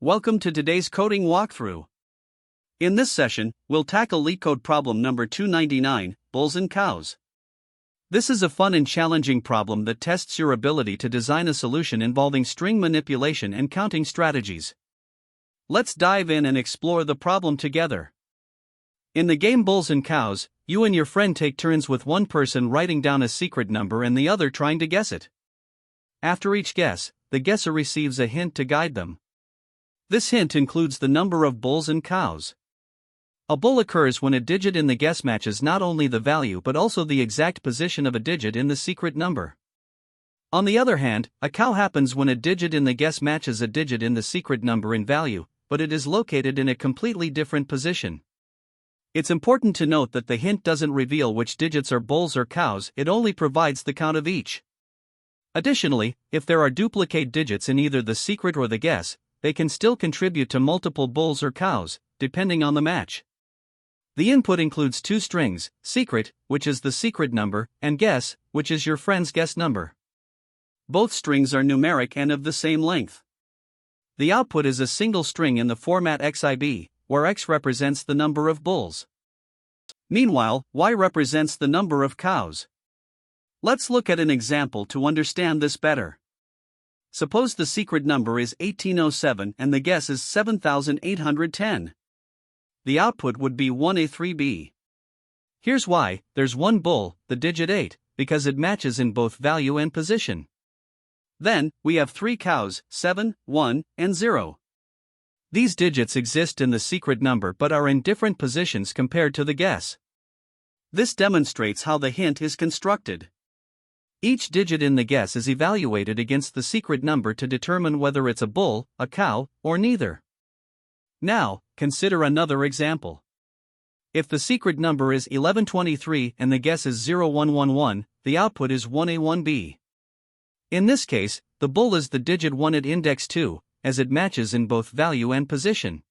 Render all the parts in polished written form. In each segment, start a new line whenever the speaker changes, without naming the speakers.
Welcome to today's coding walkthrough. In this session, we'll tackle LeetCode problem number 299, bulls and cows. This is a fun and challenging problem that tests your ability to design a solution involving string manipulation and counting strategies. Let's dive in and explore the problem together. In the game Bulls and Cows, you and your friend take turns with one person writing down a secret number and the other trying to guess it. After each guess, the guesser receives a hint to guide them. This hint includes the number of bulls and cows. A bull occurs when a digit in the guess matches not only the value but also the exact position of a digit in the secret number. On the other hand, a cow happens when a digit in the guess matches a digit in the secret number in value, but it is located in a completely different position. It's important to note that the hint doesn't reveal which digits are bulls or cows, it only provides the count of each. Additionally, if there are duplicate digits in either the secret or the guess, they can still contribute to multiple bulls or cows, depending on the match. The input includes two strings, secret, which is the secret number, and guess, which is your friend's guess number. Both strings are numeric and of the same length. The output is a single string in the format XIB, where X represents the number of bulls. Meanwhile, Y represents the number of cows. Let's look at an example to understand this better. Suppose the secret number is 1807 and the guess is 7810. The output would be 1A3B. Here's why: there's one bull, the digit 8, because it matches in both value and position. Then, we have three cows, 7, 1, and 0. These digits exist in the secret number but are in different positions compared to the guess. This demonstrates how the hint is constructed. Each digit in the guess is evaluated against the secret number to determine whether it's a bull, a cow, or neither. Now, consider another example. If the secret number is 1123 and the guess is 0111, the output is 1A1B. In this case, the bull is the digit 1 at index 2, as it matches in both value and position.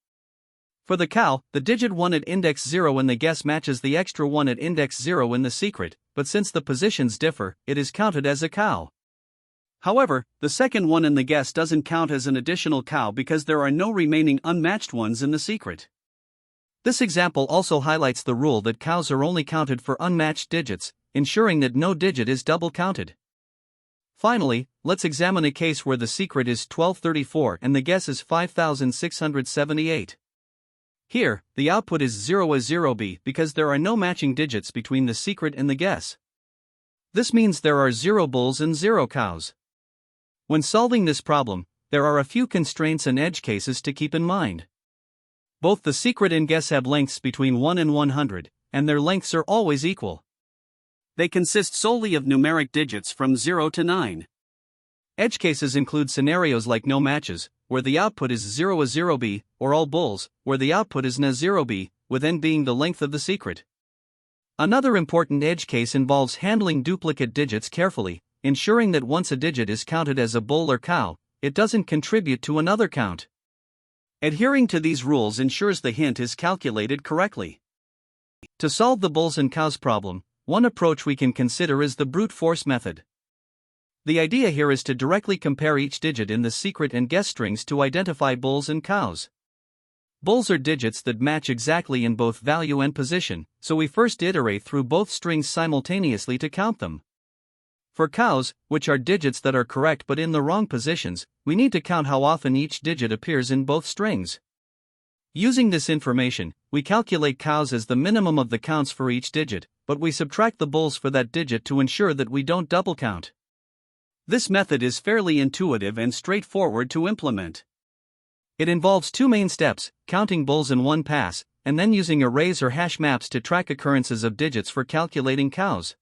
For the cow, the digit 1 at index 0 in the guess matches the extra 1 at index 0 in the secret, but since the positions differ, it is counted as a cow. However, the second one in the guess doesn't count as an additional cow because there are no remaining unmatched ones in the secret. This example also highlights the rule that cows are only counted for unmatched digits, ensuring that no digit is double counted. Finally, let's examine a case where the secret is 1234 and the guess is 5678. Here, the output is 0A0B because there are no matching digits between the secret and the guess. This means there are 0 bulls and 0 cows. When solving this problem, there are a few constraints and edge cases to keep in mind. Both the secret and guess have lengths between 1 and 100, and their lengths are always equal. They consist solely of numeric digits from 0 to 9. Edge cases include scenarios like no matches, where the output is 0A0B, or all bulls, where the output is NA0B, with n being the length of the secret. Another important edge case involves handling duplicate digits carefully, ensuring that once a digit is counted as a bull or cow, it doesn't contribute to another count. Adhering to these rules ensures the hint is calculated correctly. To solve the bulls and cows problem, one approach we can consider is the brute force method. The idea here is to directly compare each digit in the secret and guess strings to identify bulls and cows. Bulls are digits that match exactly in both value and position, so we first iterate through both strings simultaneously to count them. For cows, which are digits that are correct but in the wrong positions, we need to count how often each digit appears in both strings. Using this information, we calculate cows as the minimum of the counts for each digit, but we subtract the bulls for that digit to ensure that we don't double count. This method is fairly intuitive and straightforward to implement. It involves two main steps: counting bulls in one pass, and then using arrays or hash maps to track occurrences of digits for calculating cows.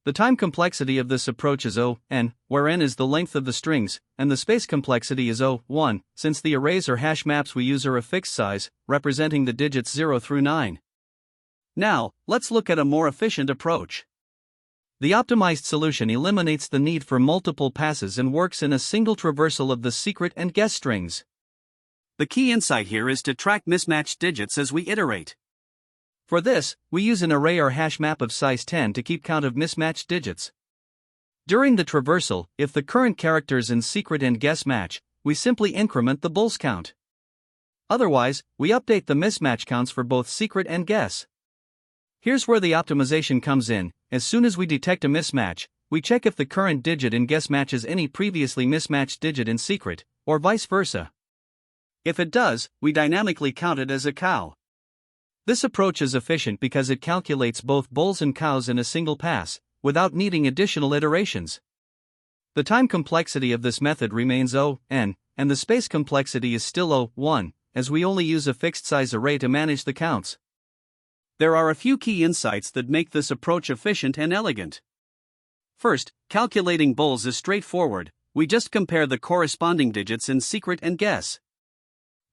The time complexity of this approach is O(n), where n is the length of the strings, and the space complexity is O(1), since the arrays or hash maps we use are a fixed size, representing the digits 0 through 9. Now, let's look at a more efficient approach. The optimized solution eliminates the need for multiple passes and works in a single traversal of the secret and guess strings. The key insight here is to track mismatched digits as we iterate. For this, we use an array or hash map of size 10 to keep count of mismatched digits. During the traversal, if the current characters in secret and guess match, we simply increment the bulls count. Otherwise, we update the mismatch counts for both secret and guess. Here's where the optimization comes in. As soon as we detect a mismatch, we check if the current digit in guess matches any previously mismatched digit in secret, or vice versa. If it does, we dynamically count it as a cow. This approach is efficient because it calculates both bulls and cows in a single pass, without needing additional iterations. The time complexity of this method remains O(n), and the space complexity is still O(1), as we only use a fixed size array to manage the counts. There are a few key insights that make this approach efficient and elegant. First, calculating bulls is straightforward. We just compare the corresponding digits in secret and guess.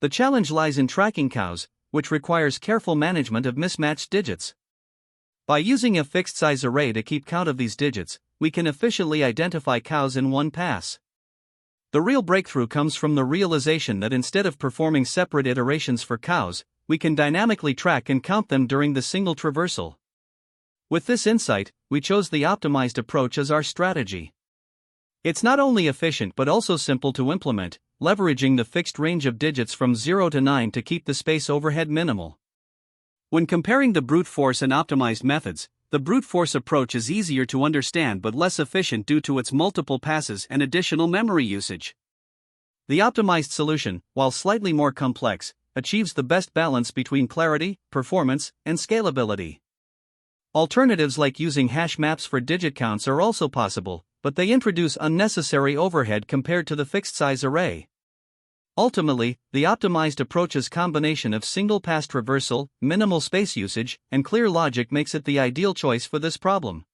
The challenge lies in tracking cows, which requires careful management of mismatched digits. By using a fixed size array to keep count of these digits, we can efficiently identify cows in one pass. The real breakthrough comes from the realization that instead of performing separate iterations for cows, we can dynamically track and count them during the single traversal. With this insight, we chose the optimized approach as our strategy. It's not only efficient but also simple to implement, leveraging the fixed range of digits from 0 to 9 to keep the space overhead minimal. When comparing the brute force and optimized methods, the brute force approach is easier to understand but less efficient due to its multiple passes and additional memory usage. The optimized solution, while slightly more complex, achieves the best balance between clarity, performance, and scalability. Alternatives like using hash maps for digit counts are also possible, but they introduce unnecessary overhead compared to the fixed-size array. Ultimately, the optimized approach's combination of single-pass traversal, minimal space usage, and clear logic makes it the ideal choice for this problem.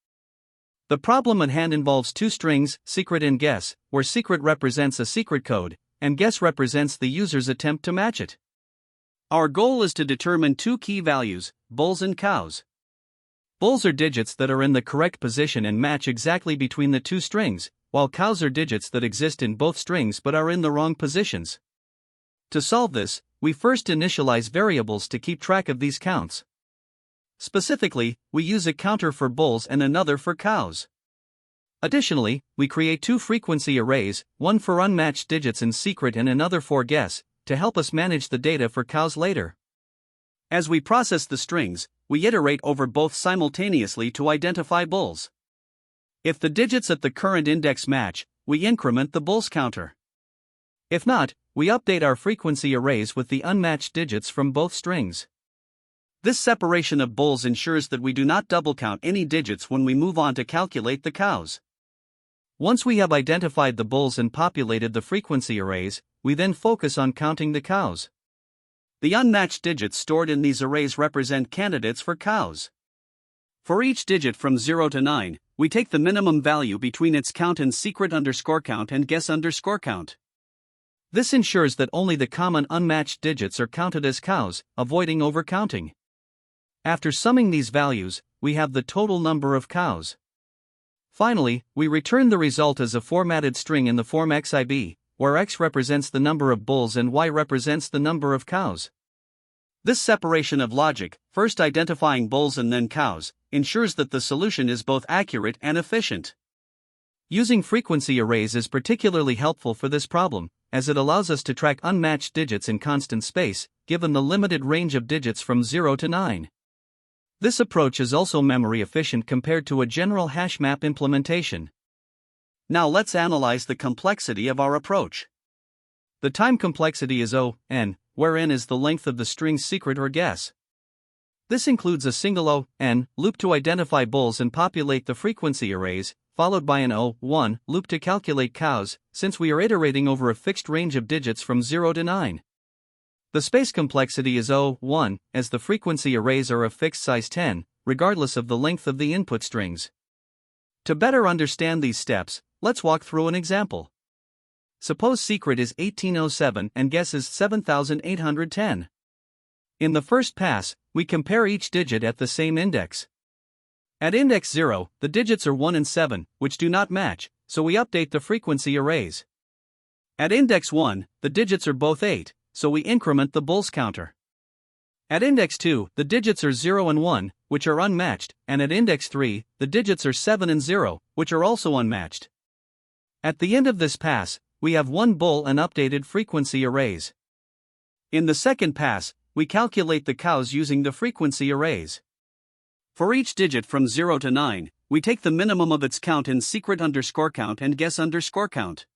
The problem at hand involves two strings, secret and guess, where secret represents a secret code, and guess represents the user's attempt to match it. Our goal is to determine two key values, bulls and cows. Bulls are digits that are in the correct position and match exactly between the two strings, while cows are digits that exist in both strings but are in the wrong positions. To solve this, we first initialize variables to keep track of these counts. Specifically, we use a counter for bulls and another for cows. Additionally, we create two frequency arrays, one for unmatched digits in secret and another for guess, to help us manage the data for cows later. As we process the strings, we iterate over both simultaneously to identify bulls. If the digits at the current index match, we increment the bulls counter. If not, we update our frequency arrays with the unmatched digits from both strings. This separation of bulls ensures that we do not double count any digits when we move on to calculate the cows. Once we have identified the bulls and populated the frequency arrays, we then focus on counting the cows. The unmatched digits stored in these arrays represent candidates for cows. For each digit from 0 to 9, we take the minimum value between its count in secret_count and guess_count. This ensures that only the common unmatched digits are counted as cows, avoiding overcounting. After summing these values, we have the total number of cows. Finally, we return the result as a formatted string in the form xib, where x represents the number of bulls and y represents the number of cows. This separation of logic, first identifying bulls and then cows, ensures that the solution is both accurate and efficient. Using frequency arrays is particularly helpful for this problem, as it allows us to track unmatched digits in constant space, given the limited range of digits from 0 to 9. This approach is also memory efficient compared to a general hash map implementation. Now let's analyze the complexity of our approach. The time complexity is O(n), where n is the length of the string's secret or guess. This includes a single O(n) loop to identify bulls and populate the frequency arrays, followed by an O(1) loop to calculate cows, since we are iterating over a fixed range of digits from 0 to 9. The space complexity is O(1), as the frequency arrays are of fixed size 10, regardless of the length of the input strings. To better understand these steps, let's walk through an example. Suppose secret is 1807 and guess is 7810. In the first pass, we compare each digit at the same index. At index 0, the digits are 1 and 7, which do not match, so we update the frequency arrays. At index 1, the digits are both 8, so we increment the bulls counter. At index 2, the digits are 0 and 1, which are unmatched, and at index 3, the digits are 7 and 0, which are also unmatched. At the end of this pass, we have one bull and updated frequency arrays. In the second pass, we calculate the cows using the frequency arrays. For each digit from 0 to 9, we take the minimum of its count in secret_count and guess_count.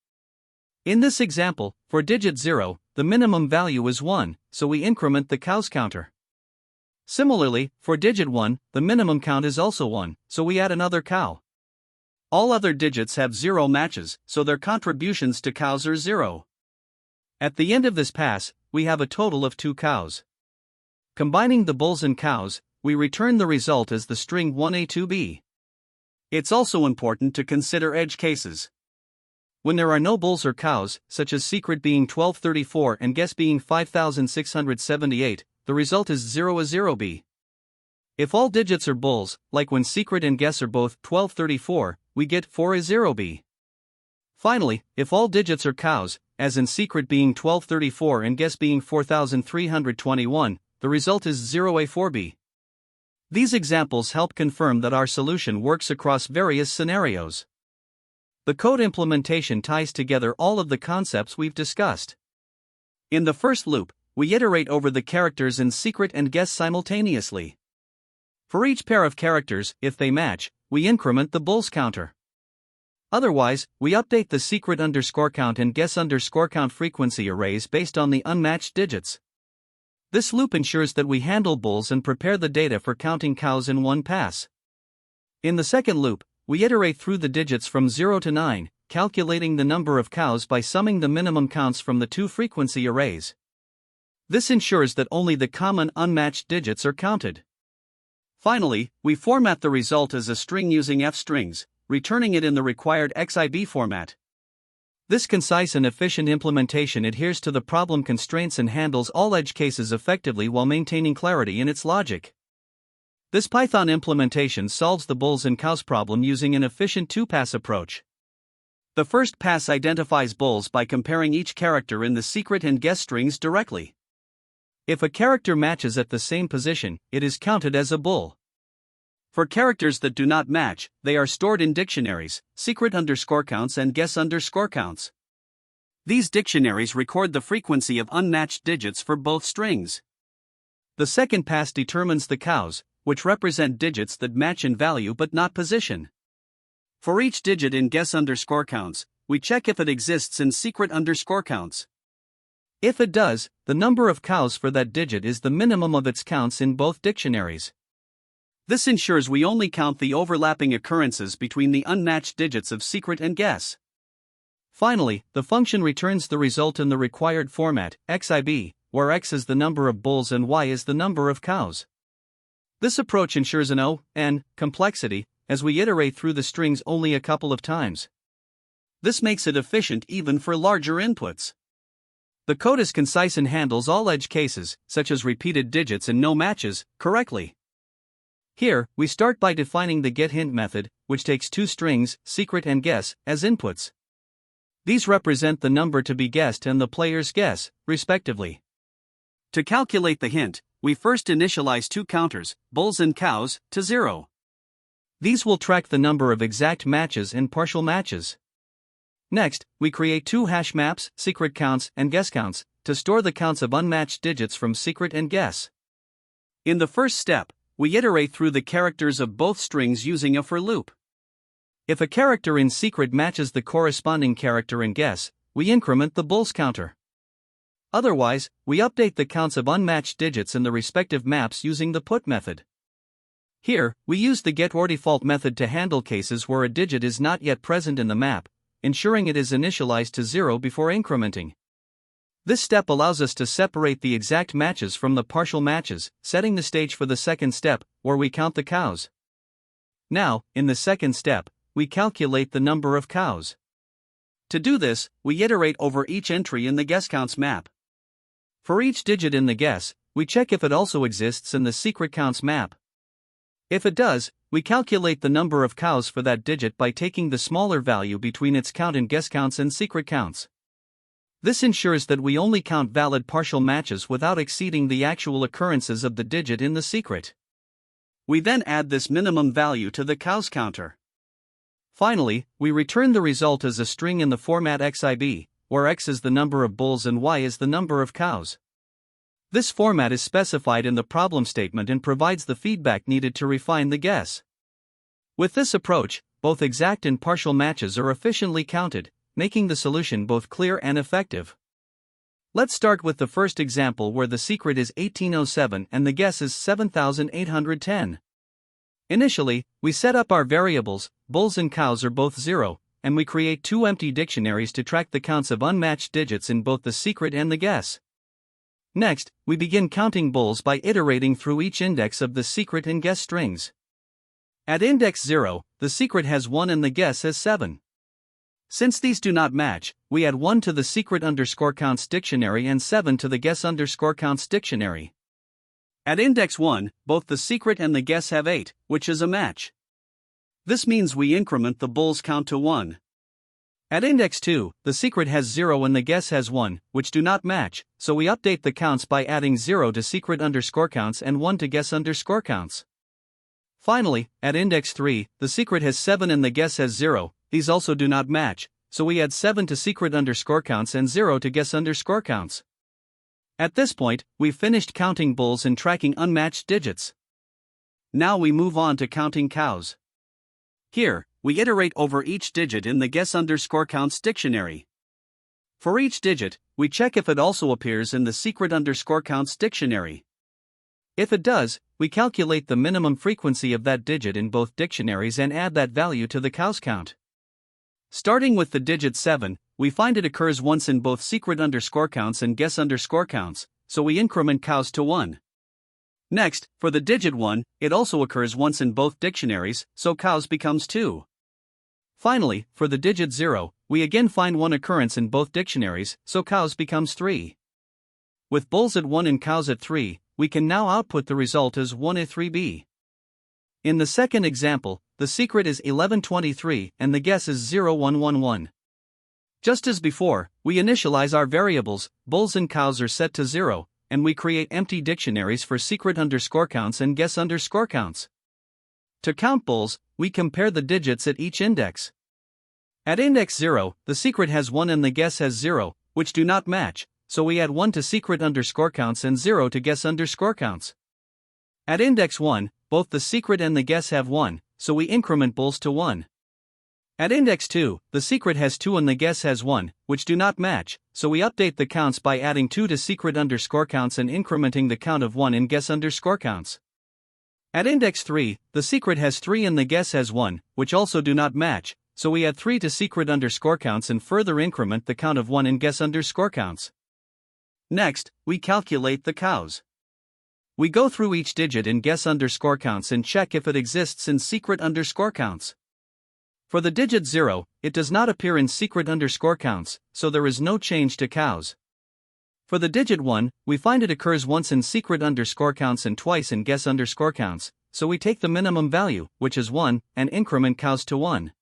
In this example, for digit 0, the minimum value is 1, so we increment the cows counter. Similarly, for digit 1, the minimum count is also 1, so we add another cow. All other digits have 0 matches, so their contributions to cows are 0. At the end of this pass, we have a total of 2 cows. Combining the bulls and cows, we return the result as the string 1A2B. It's also important to consider edge cases. When there are no bulls or cows, such as secret being 1234 and guess being 5678, the result is 0A0B. If all digits are bulls, like when secret and guess are both 1234, we get 4A0B. Finally, if all digits are cows, as in secret being 1234 and guess being 4321, the result is 0A4B. These examples help confirm that our solution works across various scenarios. The code implementation ties together all of the concepts we've discussed. In the first loop, we iterate over the characters in secret and guess simultaneously. For each pair of characters, if they match, we increment the bulls counter. Otherwise, we update the secret_count and guess_count frequency arrays based on the unmatched digits. This loop ensures that we handle bulls and prepare the data for counting cows in one pass. In the second loop, we iterate through the digits from 0 to 9, calculating the number of cows by summing the minimum counts from the two frequency arrays. This ensures that only the common unmatched digits are counted. Finally, we format the result as a string using f-strings, returning it in the required XIB format. This concise and efficient implementation adheres to the problem constraints and handles all edge cases effectively while maintaining clarity in its logic. This Python implementation solves the bulls and cows problem using an efficient two-pass approach. The first pass identifies bulls by comparing each character in the secret and guess strings directly. If a character matches at the same position, it is counted as a bull. For characters that do not match, they are stored in dictionaries, secret_counts and guess_counts. These dictionaries record the frequency of unmatched digits for both strings. The second pass determines the cows, which represent digits that match in value but not position. For each digit in guess_counts, we check if it exists in secret_counts. If it does, the number of cows for that digit is the minimum of its counts in both dictionaries. This ensures we only count the overlapping occurrences between the unmatched digits of secret and guess. Finally, the function returns the result in the required format, XIB, where X is the number of bulls and Y is the number of cows. This approach ensures an O(n) complexity, as we iterate through the strings only a couple of times. This makes it efficient even for larger inputs. The code is concise and handles all edge cases, such as repeated digits and no matches, correctly. Here, we start by defining the getHint method, which takes two strings, secret and guess, as inputs. These represent the number to be guessed and the player's guess, respectively. To calculate the hint, we first initialize two counters, bulls and cows, to 0. These will track the number of exact matches and partial matches. Next, we create two hash maps, secret counts and guess counts, to store the counts of unmatched digits from secret and guess. In the first step, we iterate through the characters of both strings using a for loop. If a character in secret matches the corresponding character in guess, we increment the bulls counter. Otherwise, we update the counts of unmatched digits in the respective maps using the put method. Here, we use the getOrDefault method to handle cases where a digit is not yet present in the map, ensuring it is initialized to 0 before incrementing. This step allows us to separate the exact matches from the partial matches, setting the stage for the second step, where we count the cows. Now, in the second step, we calculate the number of cows. To do this, we iterate over each entry in the guessCounts map. For each digit in the guess, we check if it also exists in the secret counts map. If it does, we calculate the number of cows for that digit by taking the smaller value between its count in guessCounts and secret counts. This ensures that we only count valid partial matches without exceeding the actual occurrences of the digit in the secret. We then add this minimum value to the cows counter. Finally, we return the result as a string in the format XIB, where X is the number of bulls and Y is the number of cows. This format is specified in the problem statement and provides the feedback needed to refine the guess. With this approach, both exact and partial matches are efficiently counted, making the solution both clear and effective. Let's start with the first example where the secret is 1807 and the guess is 7810. Initially, we set up our variables, bulls and cows are both 0, and we create two empty dictionaries to track the counts of unmatched digits in both the secret and the guess. Next, we begin counting bulls by iterating through each index of the secret and guess strings. At index 0, the secret has 1 and the guess has 7. Since these do not match, we add 1 to the secret_counts dictionary and 7 to the guess_counts dictionary. At index 1, both the secret and the guess have 8, which is a match. This means we increment the bulls count to 1. At index 2, the secret has 0 and the guess has 1, which do not match, so we update the counts by adding 0 to secret_counts and 1 to guess_counts. Finally, at index 3, the secret has 7 and the guess has 0, these also do not match, so we add 7 to secret_counts and 0 to guess_counts. At this point, we've finished counting bulls and tracking unmatched digits. Now we move on to counting cows. Here, we iterate over each digit in the guess_counts dictionary. For each digit, we check if it also appears in the secret_counts dictionary. If it does, we calculate the minimum frequency of that digit in both dictionaries and add that value to the cows count. Starting with the digit 7, we find it occurs once in both secret_counts and guess_counts, so we increment cows to 1. Next, for the digit 1, it also occurs once in both dictionaries, so cows becomes 2. Finally, for the digit 0, we again find one occurrence in both dictionaries, so cows becomes 3. With bulls at 1 and cows at 3, we can now output the result as 1A3B. In the second example, the secret is 1123 and the guess is 0111. Just as before, we initialize our variables, bulls and cows are set to 0, and we create empty dictionaries for secret_counts and guess_counts. To count bulls, we compare the digits at each index. At index 0, the secret has 1 and the guess has 0, which do not match, so we add 1 to secret_counts and 0 to guess_counts. At index 1, both the secret and the guess have 1, so we increment bulls to 1. At index 2, the secret has 2 and the guess has 1, which do not match, so we update the counts by adding 2 to secret_counts and incrementing the count of 1 in guess_counts. At index 3, the secret has 3 and the guess has 1, which also do not match, so we add 3 to secret_counts and further increment the count of 1 in guess_counts. Next, we calculate the cows. We go through each digit in guess_counts and check if it exists in secret_counts. For the digit 0, it does not appear in secret_counts, so there is no change to cows. For the digit 1, we find it occurs once in secret_counts and twice in guess_counts, so we take the minimum value, which is 1, and increment cows to 1.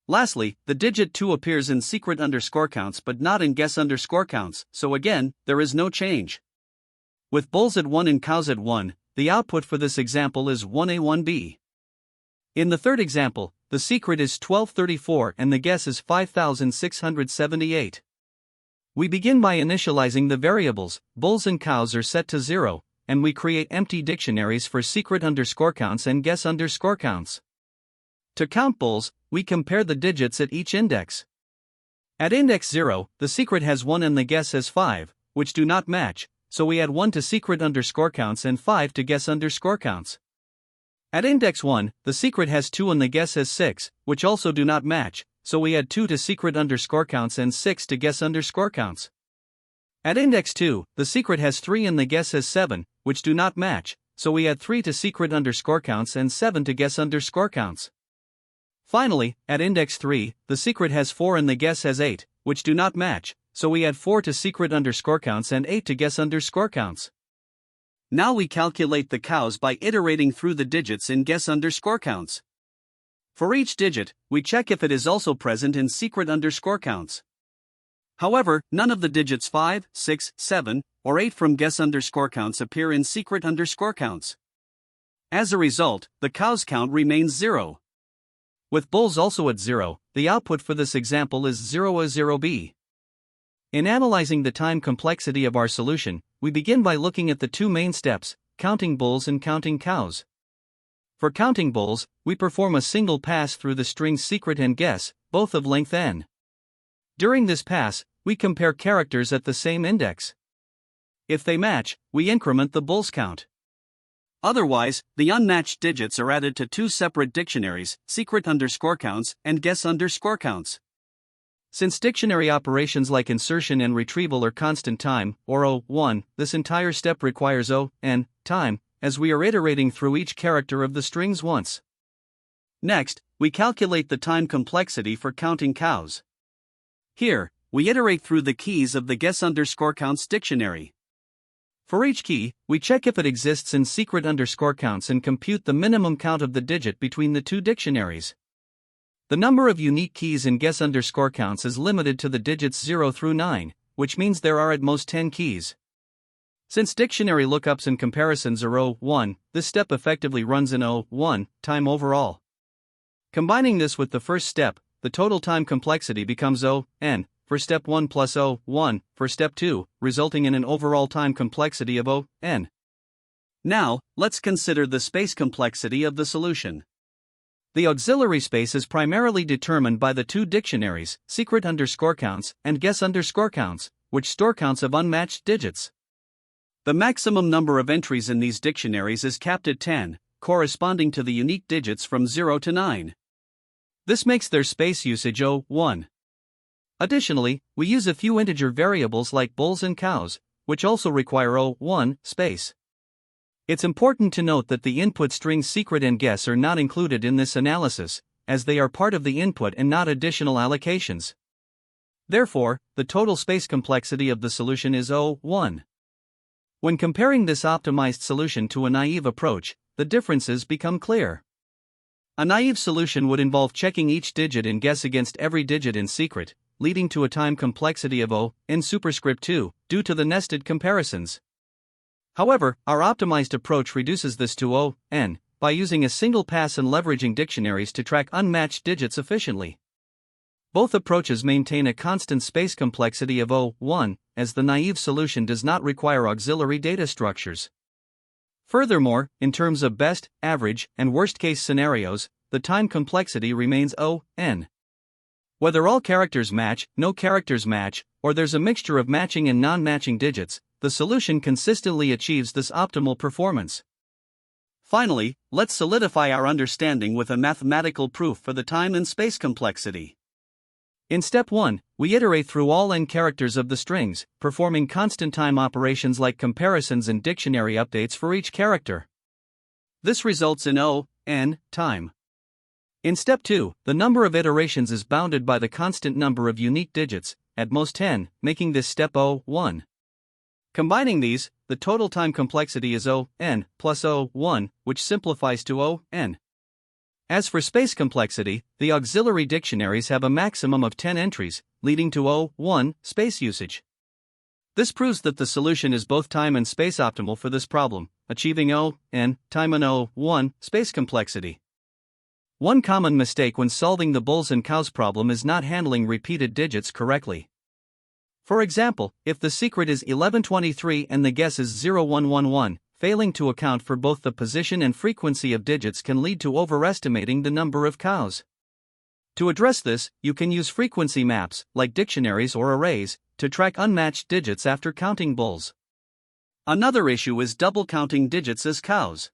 Lastly, the digit 2 appears in secret_counts but not in guess_counts, so again, there is no change. With bulls at 1 and cows at 1, the output for this example is 1A1B. In the third example, the secret is 1234 and the guess is 5678. We begin by initializing the variables, bulls and cows are set to 0, and we create empty dictionaries for secret_counts and guess_counts. To count bulls, we compare the digits at each index. At index 0, the secret has 1 and the guess has 5, which do not match, so we add 1 to secret_counts and 5 to guess_counts. At index 1, the secret has 2 and the guess has 6, which also do not match, so we add 2 to secret_counts and 6 to guess_counts. At index 2, the secret has 3 and the guess has 7, which do not match, so we add 3 to secret_counts and 7 to guess_counts. Finally, at index 3, the secret has 4 and the guess has 8, which do not match, so we add 4 to secret_counts and 8 to guess_counts. Now we calculate the cows by iterating through the digits in guess_counts. For each digit, we check if it is also present in secret_counts. However, none of the digits 5, 6, 7, or 8 from guess_counts appear in secret_counts. As a result, the cows count remains 0. With bulls also at 0, the output for this example is 0A0B. In analyzing the time complexity of our solution, we begin by looking at the two main steps, counting bulls and counting cows. For counting bulls, we perform a single pass through the strings secret and guess, both of length n. During this pass, we compare characters at the same index. If they match, we increment the bulls count. Otherwise, the unmatched digits are added to two separate dictionaries, secret_counts and guess_counts. Since dictionary operations like insertion and retrieval are constant time, or O(1), this entire step requires O(n) time, as we are iterating through each character of the strings once. Next, we calculate the time complexity for counting cows. Here, we iterate through the keys of the guess_counts dictionary. For each key, we check if it exists in secret_counts and compute the minimum count of the digit between the two dictionaries. The number of unique keys in guess_counts is limited to the digits 0 through 9, which means there are at most 10 keys. Since dictionary lookups and comparisons are O(1), this step effectively runs in O(1) time overall. Combining this with the first step, the total time complexity becomes O(n) for step 1 plus O(1) for step 2, resulting in an overall time complexity of O(n). Now, let's consider the space complexity of the solution. The auxiliary space is primarily determined by the two dictionaries, secret_counts and guess_counts, which store counts of unmatched digits. The maximum number of entries in these dictionaries is capped at 10, corresponding to the unique digits from 0 to 9. This makes their space usage O(1). Additionally, we use a few integer variables like bulls and cows, which also require O(1) space. It's important to note that the input strings secret and guess are not included in this analysis, as they are part of the input and not additional allocations. Therefore, the total space complexity of the solution is O(1). When comparing this optimized solution to a naive approach, the differences become clear. A naive solution would involve checking each digit in guess against every digit in secret, leading to a time complexity of O(n) superscript 2, due to the nested comparisons. However, our optimized approach reduces this to O(n) by using a single pass and leveraging dictionaries to track unmatched digits efficiently. Both approaches maintain a constant space complexity of O(1), as the naive solution does not require auxiliary data structures. Furthermore, in terms of best, average, and worst-case scenarios, the time complexity remains O(n). Whether all characters match, no characters match, or there's a mixture of matching and non-matching digits, the solution consistently achieves this optimal performance. Finally, let's solidify our understanding with a mathematical proof for the time and space complexity. In step 1, we iterate through all n characters of the strings, performing constant time operations like comparisons and dictionary updates for each character. This results in O(n) time. In step 2, the number of iterations is bounded by the constant number of unique digits, at most 10, making this step O(1). Combining these, the total time complexity is O(n) plus O(1), which simplifies to O(n). As for space complexity, the auxiliary dictionaries have a maximum of 10 entries, leading to O(1) space usage. This proves that the solution is both time and space optimal for this problem, achieving O(n) time and O(1) space complexity. One common mistake when solving the bulls and cows problem is not handling repeated digits correctly. For example, if the secret is 1123 and the guess is 0111, failing to account for both the position and frequency of digits can lead to overestimating the number of cows. To address this, you can use frequency maps, like dictionaries or arrays, to track unmatched digits after counting bulls. Another issue is double counting digits as cows.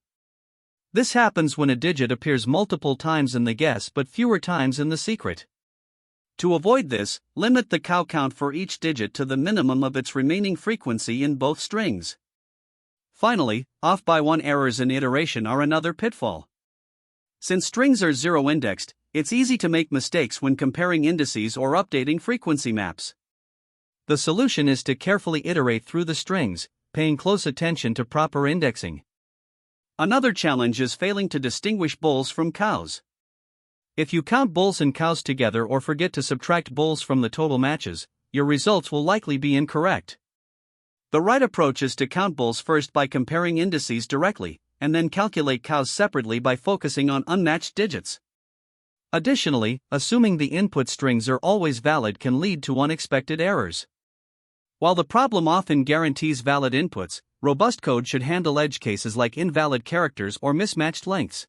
This happens when a digit appears multiple times in the guess but fewer times in the secret. To avoid this, limit the cow count for each digit to the minimum of its remaining frequency in both strings. Finally, off-by-one errors in iteration are another pitfall. Since strings are zero-indexed, it's easy to make mistakes when comparing indices or updating frequency maps. The solution is to carefully iterate through the strings, paying close attention to proper indexing. Another challenge is failing to distinguish bulls from cows. If you count bulls and cows together or forget to subtract bulls from the total matches, your results will likely be incorrect. The right approach is to count bulls first by comparing indices directly, and then calculate cows separately by focusing on unmatched digits. Additionally, assuming the input strings are always valid can lead to unexpected errors. While the problem often guarantees valid inputs, robust code should handle edge cases like invalid characters or mismatched lengths.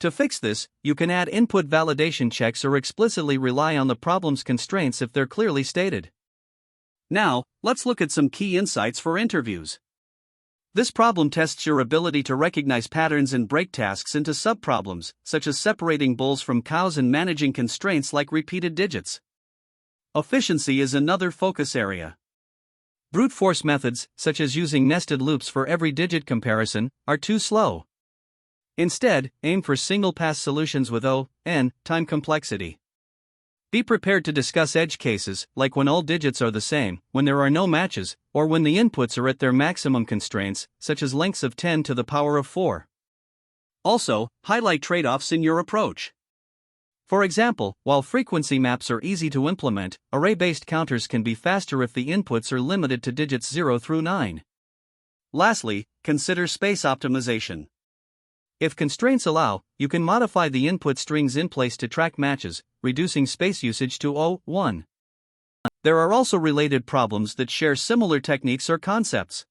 To fix this, you can add input validation checks or explicitly rely on the problem's constraints if they're clearly stated. Now, let's look at some key insights for interviews. This problem tests your ability to recognize patterns and break tasks into subproblems, such as separating bulls from cows and managing constraints like repeated digits. Efficiency is another focus area. Brute force methods, such as using nested loops for every digit comparison, are too slow. Instead, aim for single-pass solutions with O(n) time complexity. Be prepared to discuss edge cases, like when all digits are the same, when there are no matches, or when the inputs are at their maximum constraints, such as lengths of 10 to the power of 4. Also, highlight trade-offs in your approach. For example, while frequency maps are easy to implement, array-based counters can be faster if the inputs are limited to digits 0 through 9. Lastly, consider space optimization. If constraints allow, you can modify the input strings in place to track matches, reducing space usage to O(1). There are also related problems that share similar techniques or concepts.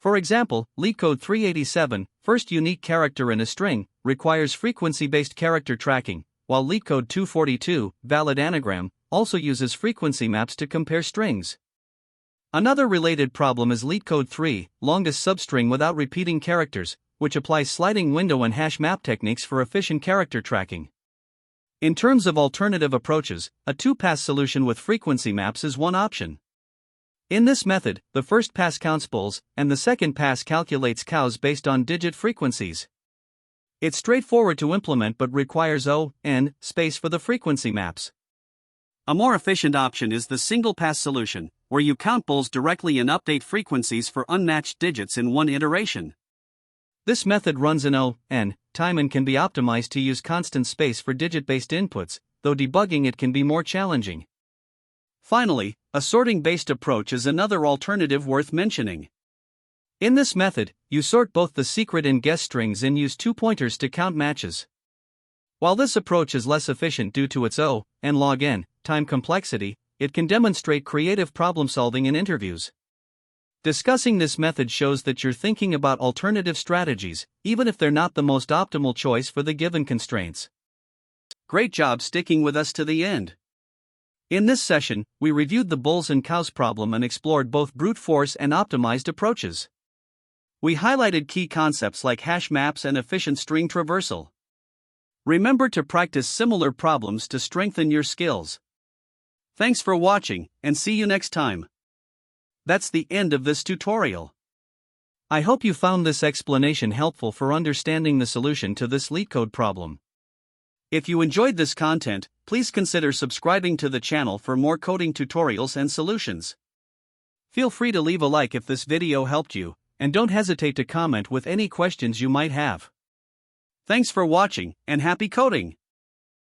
For example, LeetCode 387, first unique character in a string, requires frequency-based character tracking, while LeetCode 242, valid anagram, also uses frequency maps to compare strings. Another related problem is LeetCode 3, longest substring without repeating characters, which applies sliding window and hash map techniques for efficient character tracking. In terms of alternative approaches, a two-pass solution with frequency maps is one option. In this method, the first pass counts bulls, and the second pass calculates cows based on digit frequencies. It's straightforward to implement but requires O(n) space for the frequency maps. A more efficient option is the single-pass solution, where you count bulls directly and update frequencies for unmatched digits in one iteration. This method runs in O(n) time and can be optimized to use constant space for digit-based inputs, though debugging it can be more challenging. Finally, a sorting-based approach is another alternative worth mentioning. In this method, you sort both the secret and guess strings and use two pointers to count matches. While this approach is less efficient due to its O(n) log(n) time complexity, it can demonstrate creative problem-solving in interviews. Discussing this method shows that you're thinking about alternative strategies, even if they're not the most optimal choice for the given constraints. Great job sticking with us to the end. In this session, we reviewed the bulls and cows problem and explored both brute force and optimized approaches. We highlighted key concepts like hash maps and efficient string traversal. Remember to practice similar problems to strengthen your skills. Thanks for watching, and see you next time. That's the end of this tutorial. I hope you found this explanation helpful for understanding the solution to this LeetCode problem. If you enjoyed this content, please consider subscribing to the channel for more coding tutorials and solutions. Feel free to leave a like if this video helped you, and don't hesitate to comment with any questions you might have. Thanks for watching, and happy coding!